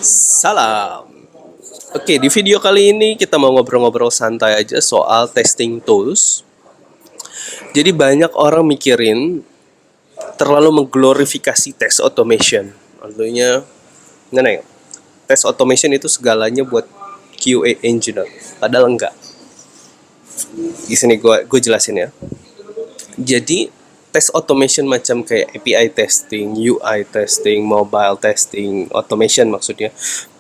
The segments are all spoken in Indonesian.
Salam. Oke, di video kali ini kita mau ngobrol-ngobrol santai aja soal testing tools. Jadi banyak orang mikirin terlalu mengglorifikasi test automation. Artinya, mana ya? Test automation itu segalanya buat QA engineer. Padahal enggak. Di sini gue jelasin ya. Jadi test automation macam kayak API testing, UI testing, mobile testing, automation maksudnya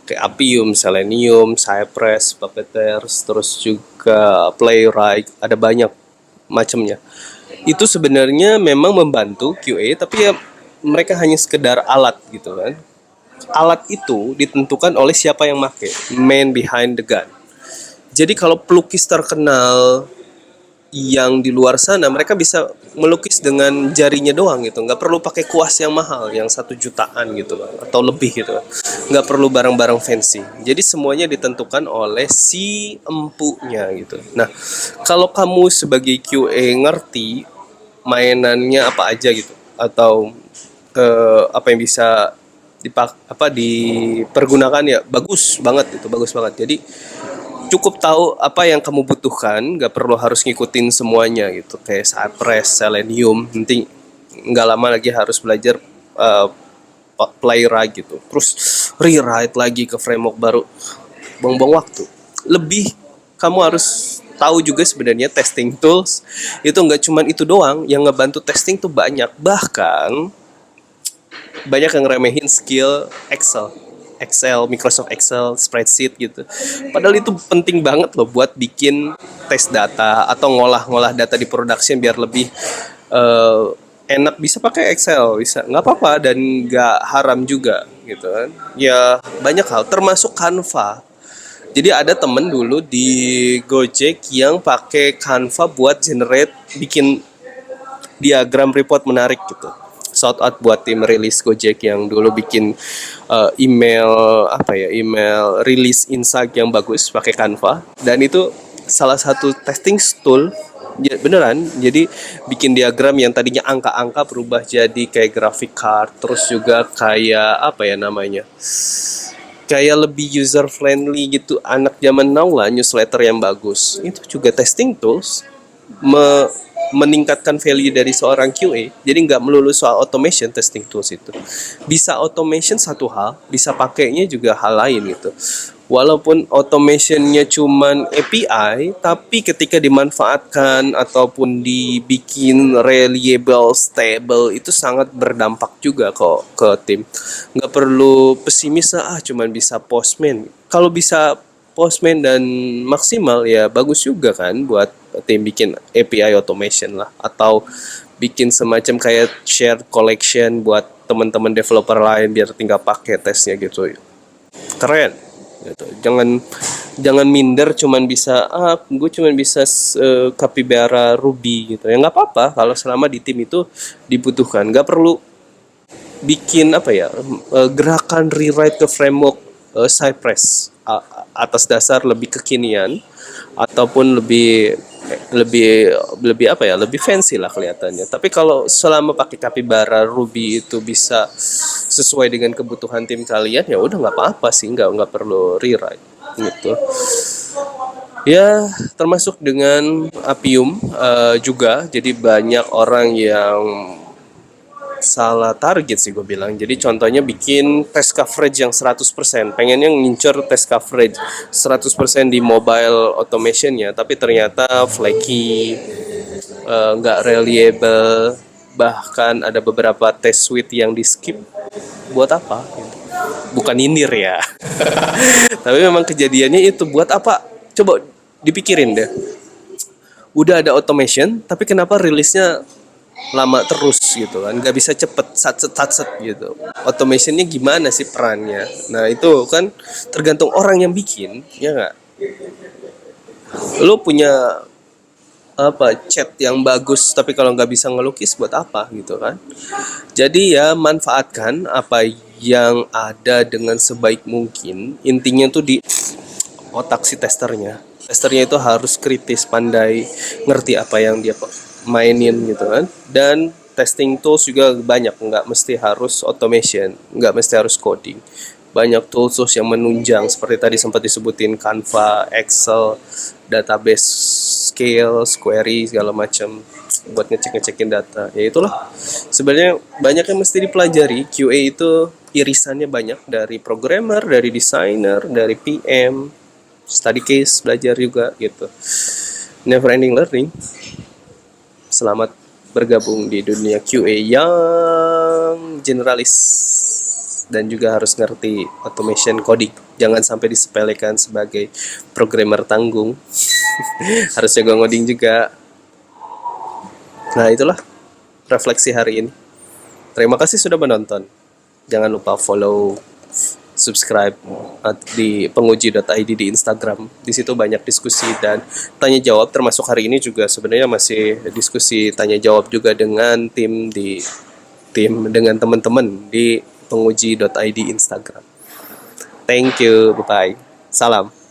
kayak Appium, Selenium, Cypress, Puppeteer, terus juga Playwright, ada banyak macamnya. Itu sebenarnya memang membantu QA, tapi ya mereka hanya sekedar alat gitu kan. Alat itu ditentukan oleh siapa yang make, man behind the gun. Jadi kalau pelukis terkenal yang di luar sana, mereka bisa melukis dengan jarinya doang gitu, nggak perlu pakai kuas yang mahal yang 1 jutaan gitu atau lebih gitu, nggak perlu barang-barang fancy. Jadi semuanya ditentukan oleh si empunya gitu. Nah, kalau kamu sebagai QA ngerti mainannya apa aja gitu, atau apa yang bisa dipergunakan, ya bagus banget itu, bagus banget. Jadi cukup tahu apa yang kamu butuhkan, nggak perlu harus ngikutin semuanya gitu, kayak Cypress, Selenium. Nanti nggak lama lagi harus belajar uh, Playwright gitu, terus rewrite lagi ke framework baru, buang-buang waktu. Lebih kamu harus tahu juga sebenarnya testing tools itu nggak cuma itu doang yang ngebantu testing tuh, banyak. Bahkan banyak yang remehin skill Excel, Microsoft Excel, spreadsheet gitu. Padahal itu penting banget loh buat bikin tes data atau ngolah-ngolah data di production biar lebih eh, enak. Bisa pakai Excel, bisa, nggak apa-apa dan nggak haram juga gitu kan. Ya banyak hal, termasuk Canva. Jadi ada temen dulu di Gojek yang pakai Canva buat generate, bikin diagram report menarik gitu. Shout out buat tim rilis Gojek yang dulu bikin email, email rilis insight yang bagus pakai Canva, dan itu salah satu testing tool. Ya, beneran, jadi bikin diagram yang tadinya angka-angka berubah jadi kayak graphic card, terus juga kayak kayak lebih user friendly gitu, anak zaman now lah, newsletter yang bagus. Itu juga testing tools meningkatkan value dari seorang QA. Jadi nggak melulu soal automation, testing tools itu bisa automation satu hal, bisa pakainya juga hal lain gitu. Walaupun automationnya cuman API, tapi ketika dimanfaatkan ataupun dibikin reliable, stable, itu sangat berdampak juga kok ke tim. Nggak perlu pesimis lah, cuman bisa Postman. Kalau bisa Postman dan maksimal, ya bagus juga kan buat tim bikin API automation lah, atau bikin semacam kayak share collection buat teman-teman developer lain biar tinggal pakai tesnya gitu. Keren gitu. Jangan minder cuman bisa gue cuman bisa Capybara Ruby gitu. Ya nggak apa-apa kalau selama di tim itu dibutuhkan. Nggak perlu bikin gerakan rewrite ke framework Cypress atas dasar lebih kekinian ataupun lebih lebih lebih fancy lah kelihatannya. Tapi kalau selama pakai Capybara Ruby itu bisa sesuai dengan kebutuhan tim kalian, ya udah nggak apa-apa sih, nggak perlu rewrite gitu. Ya, termasuk dengan Appium juga. Jadi banyak orang yang salah target sih gue bilang. Jadi contohnya bikin test coverage yang 100%, pengennya ngincer test coverage 100% di mobile automationnya, tapi ternyata flaky, nggak reliable, bahkan ada beberapa test suite yang di skip. Buat apa? Bukan nyindir ya. Tapi memang kejadiannya itu, buat apa? Coba dipikirin deh. Udah ada automation, tapi kenapa rilisnya lama terus gitu kan, nggak bisa cepet satset gitu. Automationnya gimana sih perannya? Nah itu kan tergantung orang yang bikin, ya nggak. Lo punya chat yang bagus tapi kalau nggak bisa ngelukis, buat apa gitu kan. Jadi ya manfaatkan apa yang ada dengan sebaik mungkin. Intinya tuh di otak si testernya itu harus kritis, pandai, ngerti apa yang dia mainin gitu kan. Dan testing tools juga banyak, nggak mesti harus automation, nggak mesti harus coding. banyak tools yang menunjang seperti tadi sempat disebutin Canva, Excel, database, Scale, Query segala macam buat ngecekin data. Ya itulah. Sebenarnya banyak yang mesti dipelajari. QA itu irisannya banyak dari programmer, dari designer, dari PM, study case belajar juga gitu. Never ending learning. Selamat bergabung di dunia QA yang generalis dan juga harus ngerti automation coding. Jangan sampai disepelekan sebagai programmer tanggung. Harus jago ngoding juga. Nah, itulah refleksi hari ini. Terima kasih sudah menonton. Jangan lupa follow, subscribe di penguji.id di Instagram. Di situ banyak diskusi dan tanya jawab, termasuk hari ini juga sebenarnya masih diskusi tanya jawab juga dengan tim dengan teman-teman di penguji.id Instagram. Thank you, bye-bye. Salam.